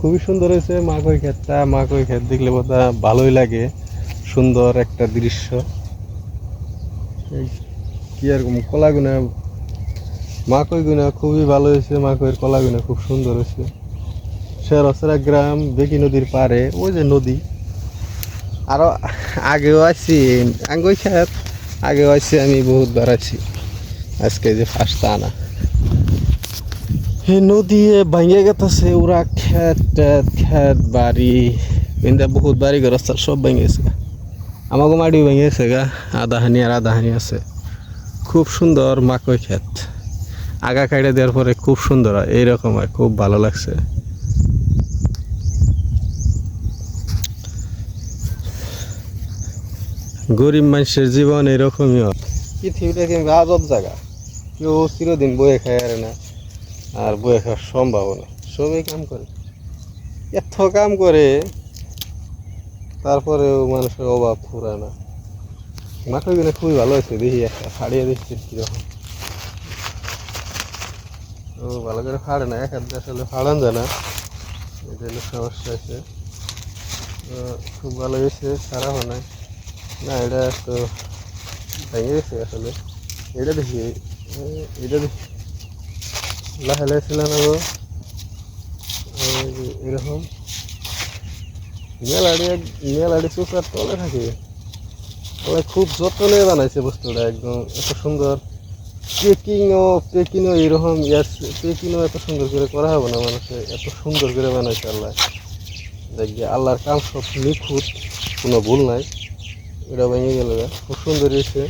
খুবই সুন্দর হয়েছে মাকই ক্ষেতটা। মাকই ক্ষেত দেখলে বোধ ভালোই লাগে, সুন্দর একটা দৃশ্য। এই কি আর কলাগুনা, মাকই গুনা খুবই ভালো হয়েছে, মাকইয়ের কলাগুনা খুব সুন্দর হয়েছে। শেরসরা গ্রাম, বেকি নদীর পারে, ওই যে নদী। আরো আগেও আছি আঙ্গুই ক্ষেত, আগেও আছি আমি, বহুতবার আছি, আজকে যে ফার্স্ট আনা। এই নদী ভাঙে গেছে, ওরা খেত টেত, খেত বাড়ি, কিন্তু বহুত বাড়ি ঘর রাস্তা সব ভেঙে গেছে। আমাকে মাটিও ভেঙে গেছে গা, আধাহানি আর আধাহানি আছে। খুব সুন্দর মাকই ক্ষেত, আগা কাইড়ে দেওয়ার পরে খুব সুন্দর হয়, এইরকম হয়, খুব ভালো লাগছে। গরিব মানুষের জীবন এরকমই হয়। পৃথিবীটা কিন্তু আজব জায়গা, কেউ চিরদিন বয়ে খায় আর না, আর বয়ে খাওয়ার সম্ভাবনা। সবাই কাম করে, এত কাম করে, তারপরেও মানুষের অভাব ফুরায় না। মাকই কিনে খুবই ভালো হয়েছে, দেখি একটা ফাড়িয়ে দিচ্ছি কীরকম। ও ভালো করে ফাড়ে না, এক হাত দিয়ে আসলে ফাড়ান যায় না, এটা হলো সমস্যা আছে। খুব ভালো হয়েছে, খারাপ হয় নাই। না এটা তো ভেঙে গেছে আসলে। এটা দেখি, এটা দেখি লাহে লাহে ছিল না গো, এরকম মেলাডি, মেলাডি চুপার তলে থাকে। ওরা খুব যত্ন নিয়ে বানাইছে বস্তুটা, একদম এত সুন্দর। পেকিংও এরকম পেকিংও এত সুন্দর করে করা হবে না মানুষের, এত সুন্দর করে বানাইছে আল্লাহ। দেখি আল্লাহর কাম সব নিখুঁত, কোনো ভুল নাই। এটা ভেঙে গেল, খুব সুন্দর হয়েছে।